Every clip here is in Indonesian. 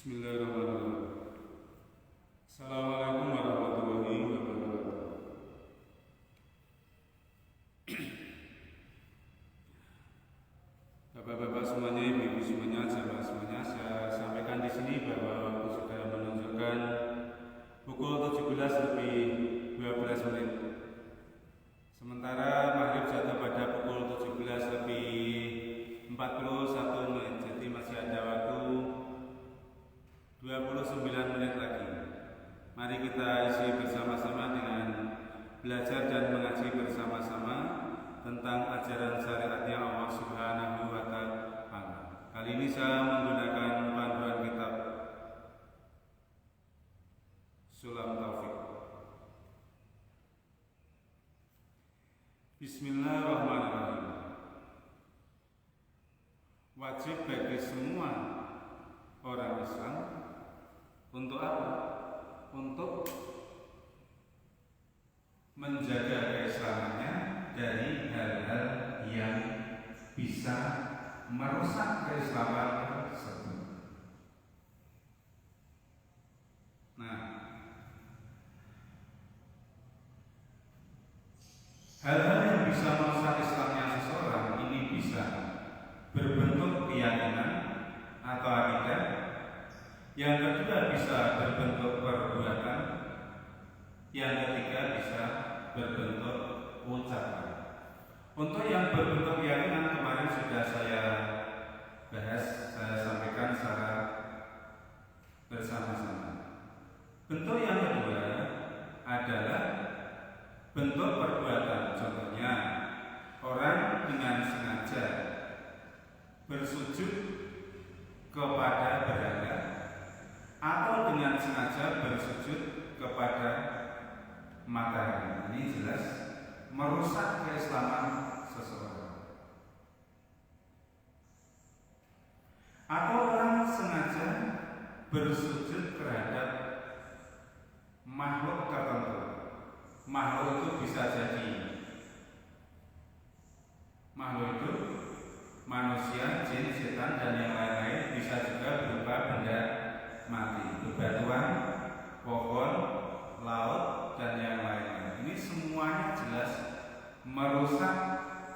Bismillahirrahmanirrahim. Assalamualaikum warahmatullahi wabarakatuh. Bapak-bapak semuanya, ibu-ibu semuanya, jamaah semuanya, saya sampaikan di sini bahwa waktu sudah menunjukkan pukul 17:12 menit. Sementara maghrib jatuh pada pukul 17:41 menit. Jadi masih ada waktu 29 menit lagi. Mari kita isi bersama-sama dengan belajar dan mengaji bersama-sama tentang ajaran syariatnya Allah Subhanahu wa Ta'ala. Kali ini saya menggunakan panduan kitab Sulam Taufik. Bismillahirrahmanirrahim. Wajib bagi semua orang Islam untuk apa? Untuk menjaga keislamannya dari hal-hal yang bisa merusak keislaman tersebut. Nah, hal-hal yang bisa merusak Islamnya seseorang ini bisa berbentuk keyakinan atau akidah. Yang kedua bisa berbentuk perbuatan. Yang ketiga bisa berbentuk ucapan. Untuk yang berbentuk keyakinan kemarin sudah saya bahas, saya sampaikan secara bersama-sama. Bentuk yang kedua adalah bentuk perbuatan. Contohnya, orang dengan sengaja bersujud kepada berhala atau dengan sengaja bersujud kepada matahari. Ini jelas merusak keislaman seseorang. Atau orang sengaja bersujud terhadap makhluk tertentu. Makhluk itu bisa jadi makhluk itu manusia, jin, setan, dan yang lain-lain. Bisa juga berupa benda mati, bebatuan, pohon, laut, dan yang lainnya. Ini semuanya jelas merusak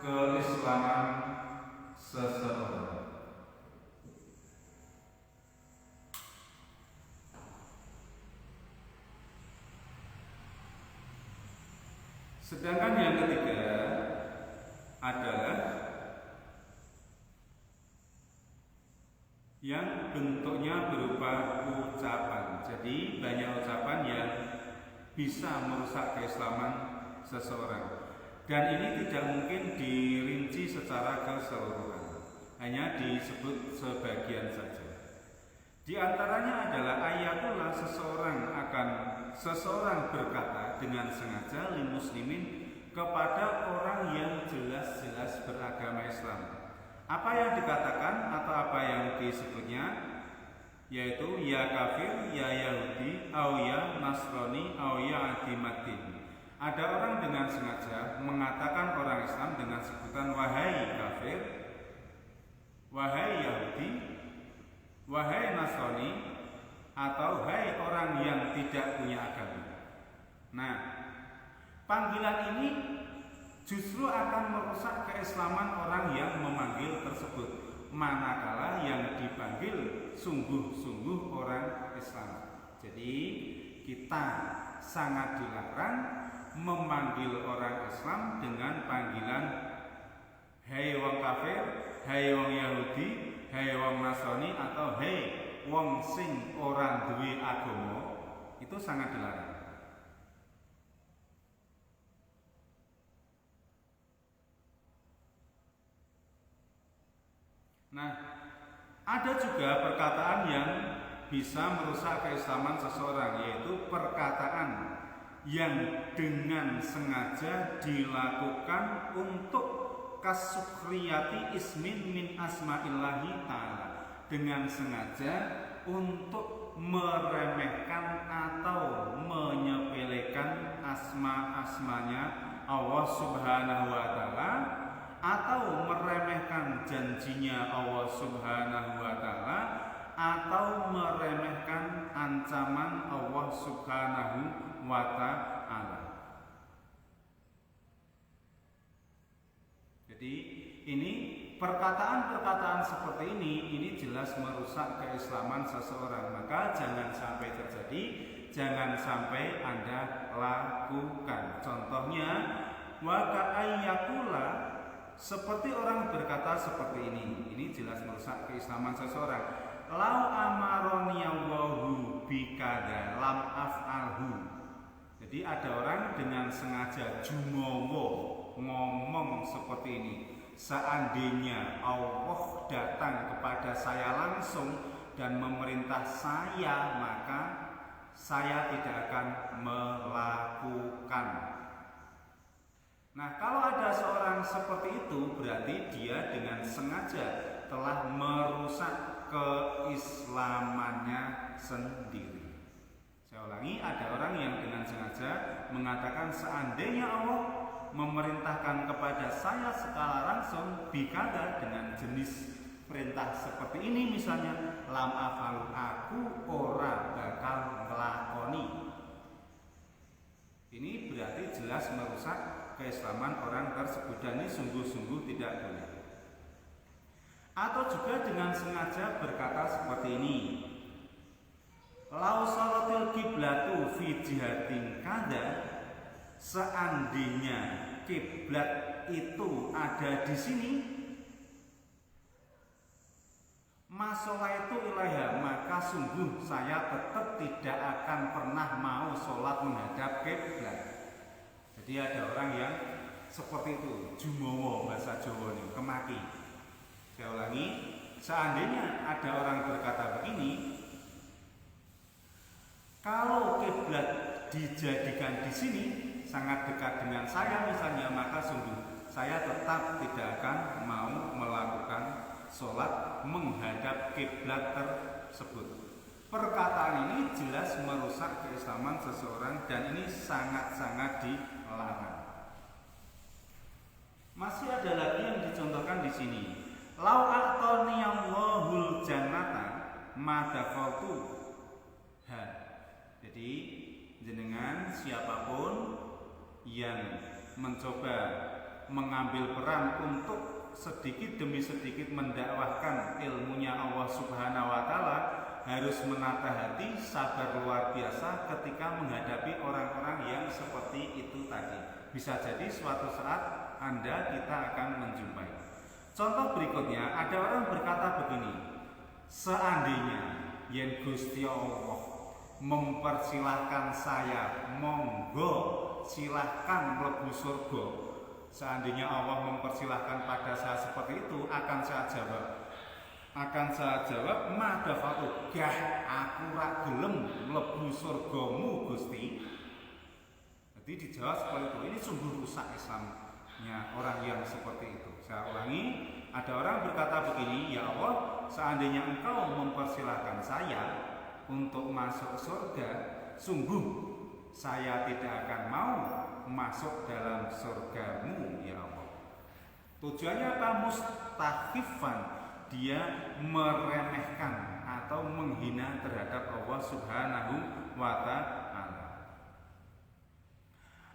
keislaman seseorang. Sedangkan yang ketiga adalah yang bentuknya berupa ucapan. Jadi banyak ucapan yang bisa merusak keislaman seseorang. Dan ini tidak mungkin dirinci secara keseluruhan, hanya disebut sebagian saja. Di antaranya adalah ayatullah seseorang berkata dengan sengaja lil muslimin kepada orang yang jelas-jelas beragama Islam. Apa yang dikatakan atau apa yang disebutnya, yaitu ya kafir, ya Yahudi, au ya Nasrani, au ya Adimatin. Ada orang dengan sengaja mengatakan orang Islam dengan sebutan wahai kafir, wahai Yahudi, wahai Nasrani, atau hai orang yang tidak punya agama. Nah, panggilan ini justru akan merusak keislaman orang yang memanggil tersebut, manakala yang dipanggil sungguh-sungguh orang Islam. Jadi kita sangat dilarang memanggil orang Islam dengan panggilan hei wong kafir, hei wong Yahudi, hei wong Nasrani, atau hei wong sing orang duwe agama. Itu sangat dilarang. Nah, ada juga perkataan yang bisa merusak keislaman seseorang, yaitu perkataan yang dengan sengaja dilakukan untuk kasukhriyati ismin min asma'illahi ta'ala, dengan sengaja untuk meremehkan atau menyepelekan asma-asmanya Allah Subhanahu wa Ta'ala, atau meremehkan janjinya Allah Subhanahu wa Ta'ala, atau meremehkan ancaman Allah Subhanahu wa Ta'ala. Jadi ini perkataan-perkataan seperti ini jelas merusak keislaman seseorang. Maka jangan sampai terjadi, jangan sampai Anda lakukan. Contohnya, wa ka'ayyakula, seperti orang berkata seperti ini jelas merusak keislaman seseorang. Lau amaroniyawahu bikada lam af'alhu. Jadi ada orang dengan sengaja jumowo ngomong seperti ini. Seandainya Allah datang kepada saya langsung dan memerintah saya, maka saya tidak akan melakukan. Nah, kalau ada seorang seperti itu, berarti dia dengan sengaja telah merusak keislamannya sendiri. Saya ulangi, ada orang yang dengan sengaja mengatakan seandainya Allah memerintahkan kepada saya secara langsung bikada, dengan jenis perintah seperti ini misalnya, lam afalu, aku ora bakal ngelakoni. Ini berarti jelas merusak keislaman orang tersebut, dan ini sungguh-sungguh tidak boleh. Atau juga dengan sengaja berkata seperti ini, lau salatil kiblatu fi jihatin kada, seandainya kiblat itu ada di sini, masolah itu ilaiha, maka sungguh saya tetap tidak akan pernah mau sholat menghadap kiblat. Jadi ada orang yang seperti itu, jumowo bahasa Jawa ini, kemaki. Saya ulangi, seandainya ada orang berkata begini, kalau kiblat dijadikan di sini sangat dekat dengan saya misalnya, maka sungguh saya tetap tidak akan mau melakukan sholat menghadap kiblat tersebut. Perkataan ini jelas merusak keislaman seseorang, dan ini sangat-sangat dilarang. Masih ada lagi yang dicontohkan di sini. Lau a'toniyallahul jannata madafaltu. Jadi jenengan siapapun yang mencoba mengambil peran untuk sedikit demi sedikit mendakwahkan ilmunya Allah Subhanahu wa Ta'ala, harus menata hati, sabar luar biasa ketika menghadapi orang-orang yang seperti itu tadi. Bisa jadi suatu saat kita akan menjumpai. Contoh berikutnya, ada orang berkata begini, seandainya yen Gusti Allah mempersilahkan saya, monggo silahkan mlebu surga. Seandainya Allah mempersilahkan pada saya seperti itu, akan saya jawab madafatu, gah aku ra gelem mlebu surgamu Gusti. Jadi dijawab seperti itu. Ini sungguh rusak Islamnya orang yang seperti itu. Saya ulangi, ada orang berkata begini, ya Allah, seandainya engkau mempersilahkan saya untuk masuk surga, sungguh saya tidak akan mau masuk dalam surgamu ya Allah. Tujuannya apa? Mustahifan, dia meremehkan atau menghina terhadap Allah Subhanahu wa Ta'ala.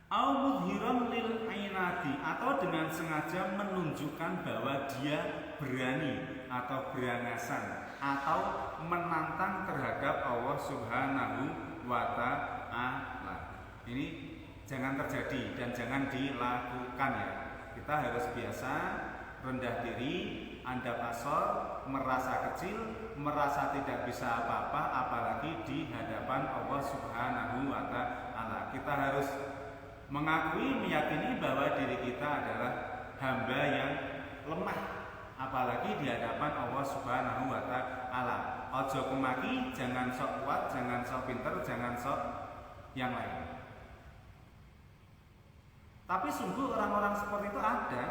Al-mudhiran lil ainati, atau dengan sengaja menunjukkan bahwa dia berani atau berangasan atau menantang terhadap Allah Subhanahu wa Ta'ala. Ini jangan terjadi dan jangan dilakukan ya. Kita harus biasa rendah diri, Anda pasor, merasa kecil, merasa tidak bisa apa-apa, apalagi di hadapan Allah Subhanahu wa Ta'ala. Kita harus mengakui, meyakini bahwa diri kita adalah hamba yang lemah, apalagi di hadapan Allah Subhanahu wa Ta'ala. Ojo kemaki, jangan sok kuat, jangan sok pinter, jangan sok yang lain. Tapi sungguh orang-orang seperti itu ada.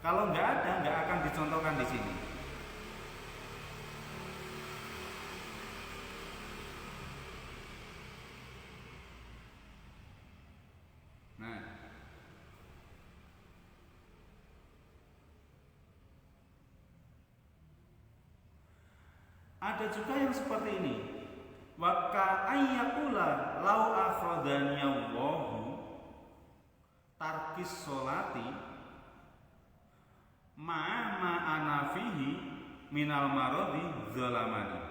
Kalau nggak ada, nggak akan dicontohkan di sini. Nah, Ada juga yang seperti ini. Wa ka'ayyakula lau akhadani Allahu tarkis sholati ma ana fihi minal maradi zalamani.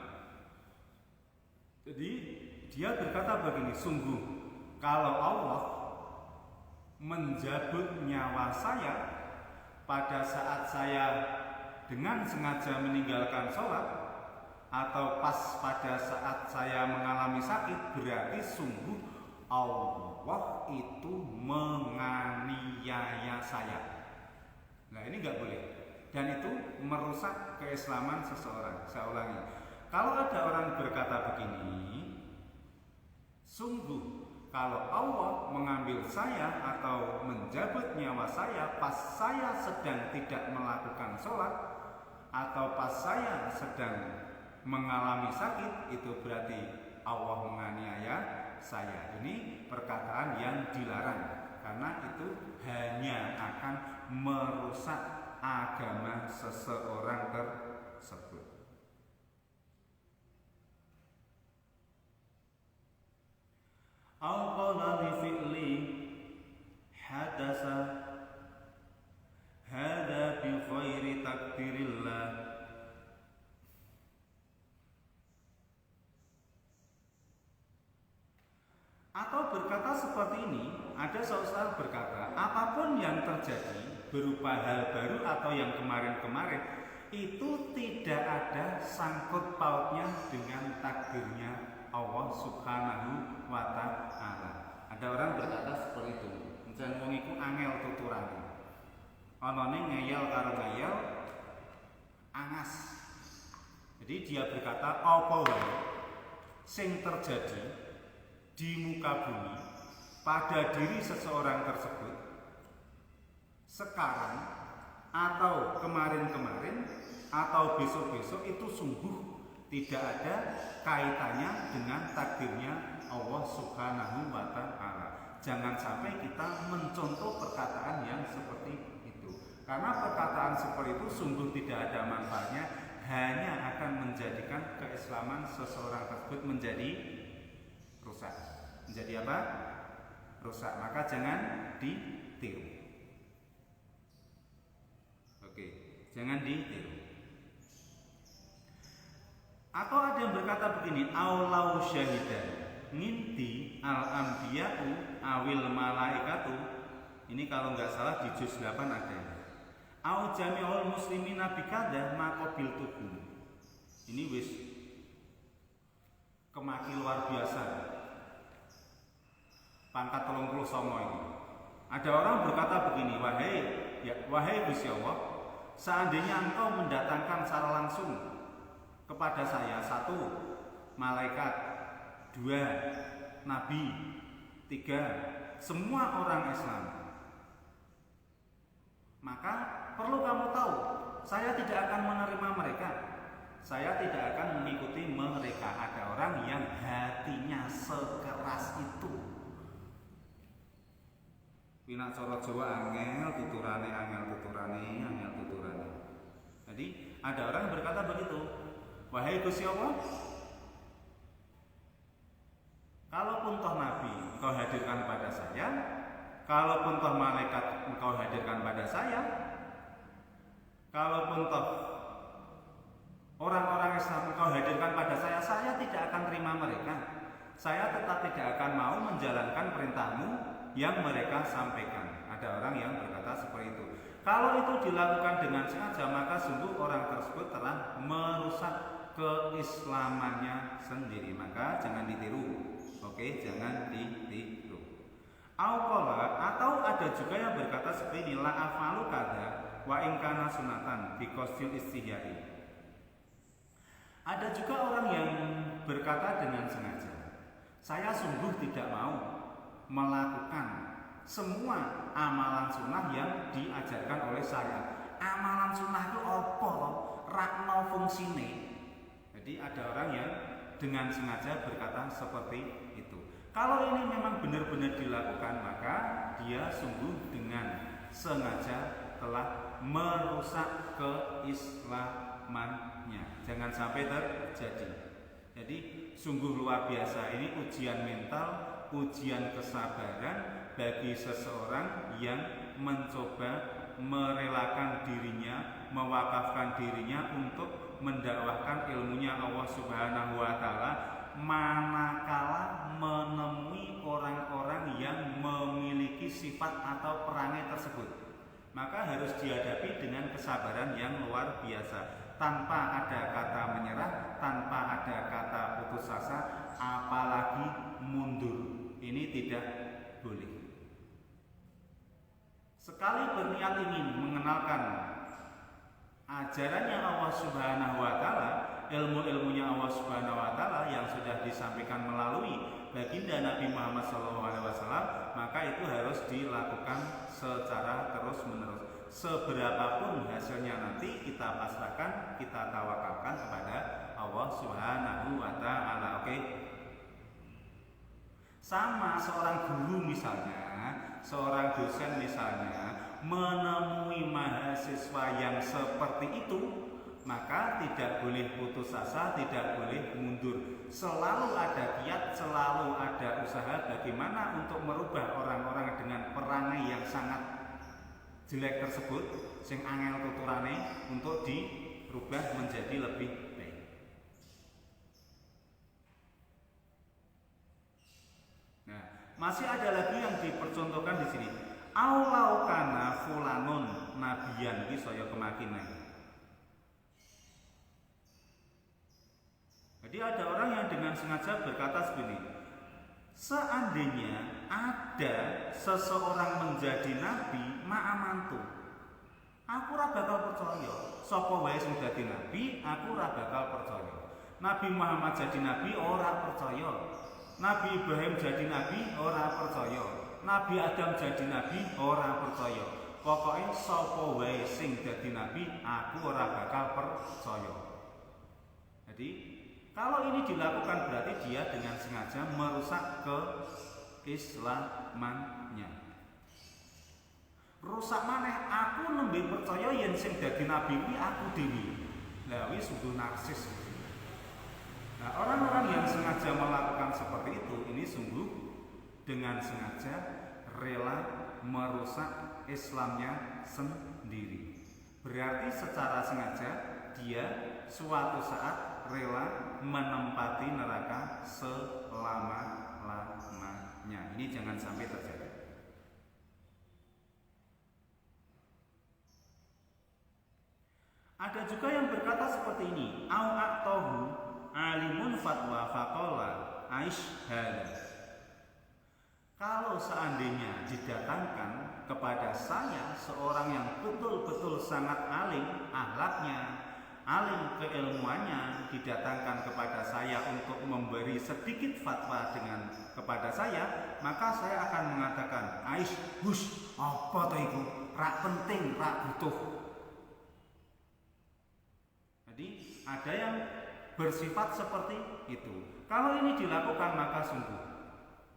Jadi dia berkata begini, sungguh kalau Allah menjabut nyawa saya pada saat saya dengan sengaja meninggalkan sholat, atau pas pada saat saya mengalami sakit, berarti sungguh Allah itu menganiaya saya. Nah ini nggak boleh, dan itu merusak keislaman seseorang. Saya ulangi, kalau ada orang berkata begini, sungguh kalau Allah mengambil saya atau menjabut nyawa saya pas saya sedang tidak melakukan sholat, atau pas saya sedang mengalami sakit, itu berarti Allah menganiaya saya. Ini perkataan yang dilarang, karena itu hanya akan merusak agama seseorang tersebut. Au qala li fi'li hadasa hada bi khairi takdirillah. Atau berkata seperti ini, ada seorang berkata, apapun yang terjadi berupa hal baru atau yang kemarin-kemarin, itu tidak ada sangkut pautnya dengan takdirnya Allah Subhanahu wa ta'ala. Ada orang berkata seperti itu, jangan wong iku angel tuturane. Anane ngeyel karo ngeyel angas. Jadi dia berkata, apa wae sing terjadi di muka bumi pada diri seseorang tersebut sekarang atau kemarin-kemarin atau besok-besok, itu sungguh tidak ada kaitannya dengan takdirnya Allah Subhanahu wa ta'ala. Jangan sampai kita mencontoh perkataan yang seperti itu, karena perkataan seperti itu sungguh tidak ada manfaatnya, hanya akan menjadikan keislaman seseorang tersebut menjadi rusak. Menjadi apa? Rusak. Maka jangan ditiru. Oke, jangan ditiru. Atau ada yang berkata begini, aulau syahidan nginti al-anbiya'u awil malaikatu. Ini kalau nggak salah di juz 8 ada. Au jami'ul muslimina bikada maqabil tubuh. Ini wis kemaki luar biasa. Pangkat 39 ini. Ada orang berkata begini, wahai Gusti Allah, seandainya engkau mendatangkan secara langsung kepada saya 1 malaikat, 2 nabi, 3 semua orang Islam, maka perlu kamu tahu, saya tidak akan menerima mereka. Saya tidak akan mengikuti mereka. Ada orang yang hatinya sekeras itu. Pinak cara Jawa angel tuturane. Jadi ada orang yang berkata begitu, wahai Gusti Allah, kalaupun toh nabi engkau hadirkan pada saya, kalaupun toh malaikat engkau hadirkan pada saya, kalaupun toh orang-orang Islam engkau hadirkan pada saya tidak akan terima mereka. Saya tetap tidak akan mau menjalankan perintahmu yang mereka sampaikan. Ada orang yang berkata seperti itu. Kalau itu dilakukan dengan sengaja, maka sungguh orang tersebut telah merusak keislamannya sendiri. Maka jangan ditiru. Oke, jangan ditiru. Atau ada juga yang berkata seperti ini, la afalu kada wa in kana sunatan bi qasil istihyai. Ada juga orang yang berkata dengan sengaja, saya sungguh tidak mau melakukan semua amalan sunnah yang diajarkan oleh saya. Amalan sunnah itu apa? Rakno fungsine. Jadi ada orang yang dengan sengaja berkata seperti itu. Kalau ini memang benar-benar dilakukan, maka dia sungguh dengan sengaja telah merusak keislamannya. Jangan sampai terjadi. Jadi sungguh luar biasa, ini ujian mental, ujian kesabaran bagi seseorang yang mencoba merelakan dirinya, mewakafkan dirinya untuk mendakwahkan ilmunya Allah Subhanahu wa taala, manakala menemui orang-orang yang memiliki sifat atau perangai tersebut. Maka harus dihadapi dengan kesabaran yang luar biasa, tanpa ada kata menyerah, tanpa ada kata putus asa, apalagi mundur. Ini tidak boleh. Sekali berniat ingin mengenalkan ajarannya Allah Subhanahu wa taala, ilmu-ilmunya Allah Subhanahu wa taala yang sudah disampaikan melalui baginda Nabi Muhammad SAW, maka itu harus dilakukan secara terus-menerus. Seberapapun hasilnya nanti kita pasrahkan, kita tawakalkan kepada Allah Subhanahu wa taala. Oke? Sama seorang guru misalnya, seorang dosen misalnya menemui mahasiswa yang seperti itu, maka tidak boleh putus asa, tidak boleh mundur. Selalu ada kiat, selalu ada usaha bagaimana untuk merubah orang-orang dengan perangai yang sangat jelek tersebut, sing angel tuturane, untuk dirubah menjadi lebih baik. Nah, masih ada lagi yang dipercontohkan di sini. Aulau kana fulanun nabiyan iki saya kemakinan. Jadi ada orang yang dengan sengaja berkata begini, seandainya ada seseorang menjadi nabi ma'amantu, aku ora bakal percaya. Sapa wae sing dadi nabi, aku ora bakal percaya. Nabi Muhammad jadi nabi ora percaya. Nabi Ibrahim jadi nabi ora percaya. Nabi Adam jadi nabi ora percaya. Pokoknya sapa wae sing dadi nabi, aku ora bakal percaya. Jadi kalau ini dilakukan berarti dia dengan sengaja merusak keislamannya. Rusak maneh, aku nembe percaya yen sing dadi nabi kuwi aku dhewe. Lah wis sungguh narsis. Nah, orang-orang yang sengaja melakukan seperti itu, ini sungguh dengan sengaja rela merusak Islamnya sendiri. Berarti secara sengaja dia suatu saat rela menempati neraka selama-lamanya. Ini jangan sampai terjadi. Ada juga yang berkata seperti ini, au aqtahu alimun fatwa faqala aishhad. Kalau seandainya didatangkan kepada saya seorang yang betul-betul sangat alim akhlaknya, alim keilmuannya, didatangkan kepada saya untuk memberi sedikit fatwa kepada saya, maka saya akan mengatakan, aish, hush, apa to iku? Rak penting, rak butuh. Jadi ada yang bersifat seperti itu. Kalau ini dilakukan maka sungguh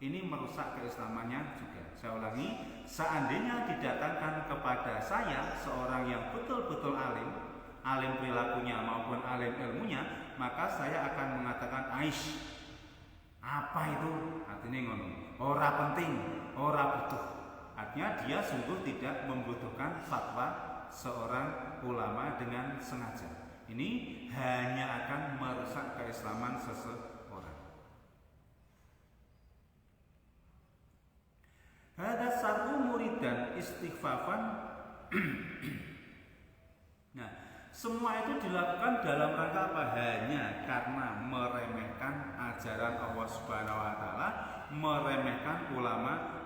ini merusak keislamannya juga. Saya ulangi, seandainya didatangkan kepada saya seorang yang betul-betul alim perilakunya maupun alim ilmunya, maka saya akan mengatakan aish. Apa itu? Artinya ngono. Ora penting, ora butuh. Artinya dia sungguh tidak membutuhkan fatwa seorang ulama dengan sengaja. Ini hanya akan merusak keislaman seseorang. Hada sar'u muridan istighfafan. Nah, semua itu dilakukan dalam rangka apa? Hanya karena meremehkan ajaran Allah Subhanahu wa taala, meremehkan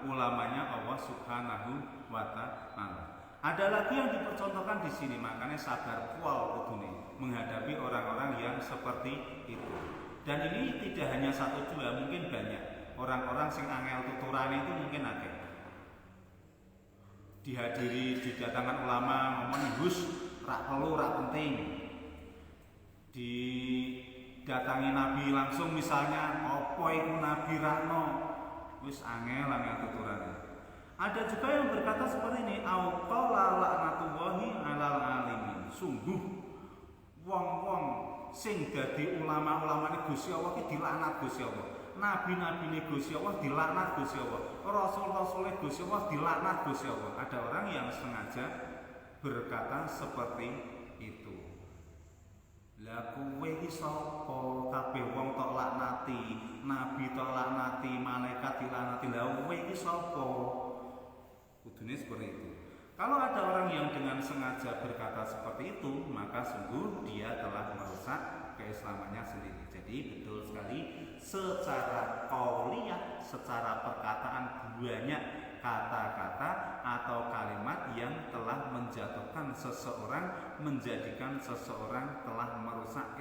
ulamanya Allah Subhanahu wa taala. Ada lagi yang dipercontohkan di sini, makanya sabar kual kudune menghadapi orang-orang yang seperti itu. Dan ini tidak hanya satu dua, mungkin banyak. Orang-orang sing angel tuturane itu mungkin akeh. Dihadiri didatangkan ulama ngomong hus, rak perlu, rak penting. Didatangi nabi langsung misalnya, opo iku nabi rakno, wis angel tuturane. Ada juga yang berkata seperti ini, au qala la'natullahi 'alal alimin. Sungguh wong-wong sing dadi ulama-ulama Gusti Allah ki dilaknat Gusti Allah. Nabi-nabi Gusti Allah dilaknat Gusti Allah. Rasul-rasul Gusti Allah dilaknat Gusti Allah. Ada orang yang sengaja berkata seperti itu. Lah kowe iki sapa? Kabeh wong tok laknati, nabi tok laknati, malaikat dilaknati. Lah kowe iki sapa? Kudune seperti itu. Kalau ada orang yang dengan sengaja berkata seperti itu, maka sungguh dia telah merusak keislamannya sendiri. Jadi betul sekali, secara qauliyah, secara perkataan banyak kata-kata atau kalimat yang telah menjatuhkan seseorang, menjadikan seseorang telah merusak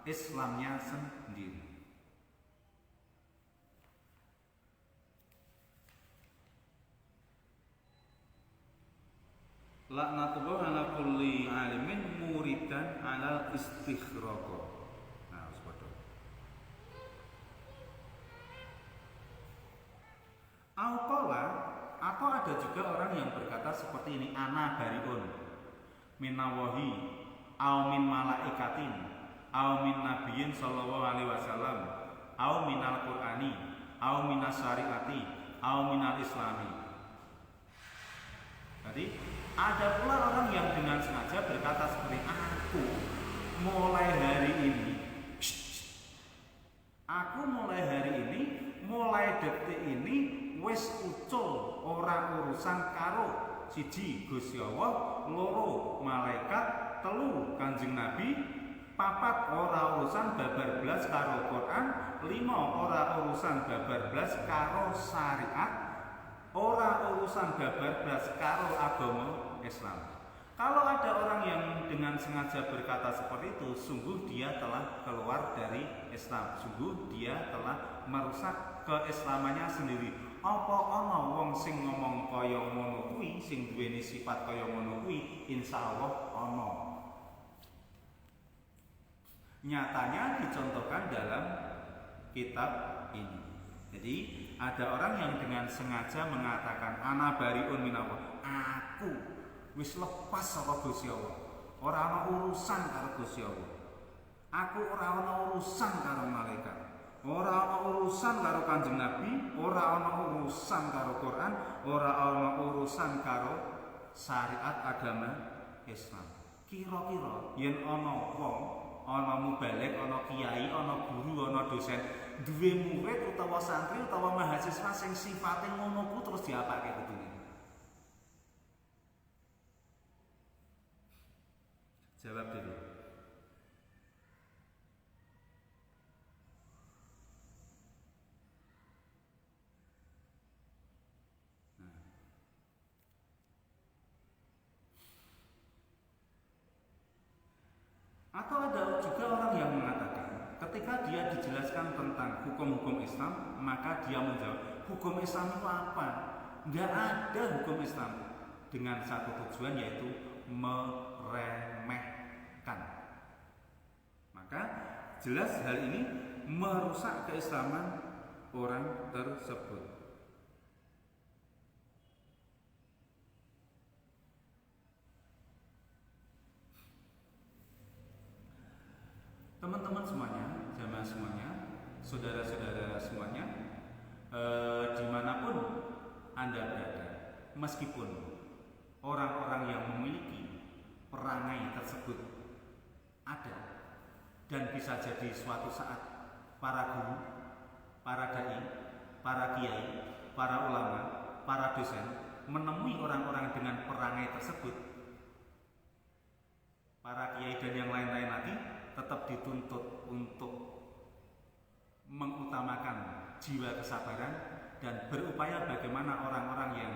Islamnya sendiri. Laknatullah ala kulli alimin muridan ala istighraq. Nah, seperti Auqala, atau ada juga orang yang berkata seperti ini, ana bariun minawahi au min malaikatin au min nabiyyin sallallahu alaihi wasallam au minal qur'ani au minas syariati au minal islami. Jadi ada pula orang yang dengan sengaja berkata seperti aku mulai hari ini, mulai detik ini wis ucul ora urusan karo siji Gusti Allah, loro malaikat, telu Kanjeng Nabi, papat ora urusan babar blas karo Quran, lima ora urusan babar blas karo syariat, ora urusan babar blas karo agama Islam. Kalau ada orang yang dengan sengaja berkata seperti itu, sungguh dia telah keluar dari Islam, sungguh dia telah merusak keislamannya sendiri. Apa ana wong sing ngomong kaya ngono kuwi, sing duweni sifat kaya ngono kuwi? Insyaallah ana. Nyatanya dicontohkan dalam kitab ini. Jadi ada orang yang dengan sengaja mengatakan ana bariun minallah, aku wis lepas saka Gusti Allah, ora ana urusan karo Gusti Allah. Aku ora ana urusan karo malaikat, ora ana urusan karo Kanjeng Nabi, ora ana urusan karo Quran, ora ana urusan karo syariat agama Islam. Kira-kira yen ana wong, ana mubalik, ana kiai, ana guru, ana dosen duwe murid utawa santri utawa mahasiswa sing sifate ngono ku terus diapake kudune? Jawab dulu. Atau ada juga orang yang mengatakan ketika dia dijelaskan tentang hukum-hukum Islam, maka dia menjawab, hukum Islam itu apa? Nggak ada hukum Islam, dengan satu tujuan, yaitu meremehkan. Maka jelas hal ini merusak keislaman orang tersebut. Teman-teman semuanya, jamaah semuanya, saudara-saudara semuanya, dimanapun Anda berada, meskipun orang-orang yang memiliki perangai tersebut ada, dan bisa jadi suatu saat para guru, para dai, para kiai, para ulama, para dosen menemui orang-orang dengan perangai tersebut, para kiai dan yang lain-lain lagi tetap dituntut untuk mengutamakan jiwa kesabaran dan berupaya bagaimana orang-orang yang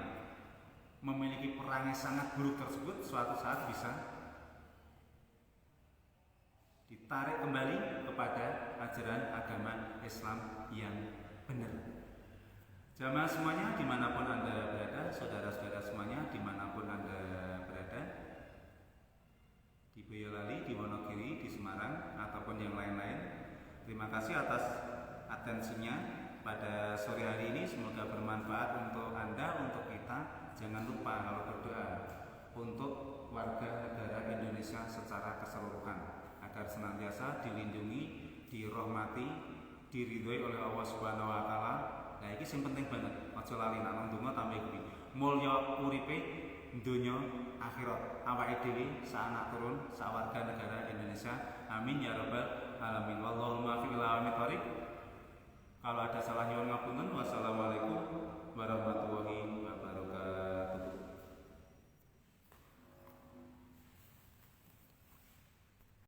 memiliki perangai sangat buruk tersebut suatu saat bisa ditarik kembali kepada ajaran agama Islam yang benar. Jamaah semuanya dimanapun Anda berada, saudara-saudara semuanya dimanapun Anda berada, di Boyolali, di Wonogiri, di Semarang, ataupun yang lain-lain, terima kasih atas atensinya. pada sore hari ini semoga bermanfaat untuk Anda, untuk kita. Jangan lupa kalau berdoa untuk warga negara Indonesia secara keseluruhan agar senantiasa dilindungi, dirahmati, diridhoi oleh Allah Subhanahu wa taala. Nah, iki sing penting banget. Aja lali nek nang donga tambah kuwi. Mulya uripe donya akhirat. Awake dhewe sak anak turun, sak warga negara Indonesia. Amin ya rabbal alamin. Wallahul muwaffiq ila aqwamit thoriq. Kalau ada salah nyuwun ngapunten. Wassalamualaikum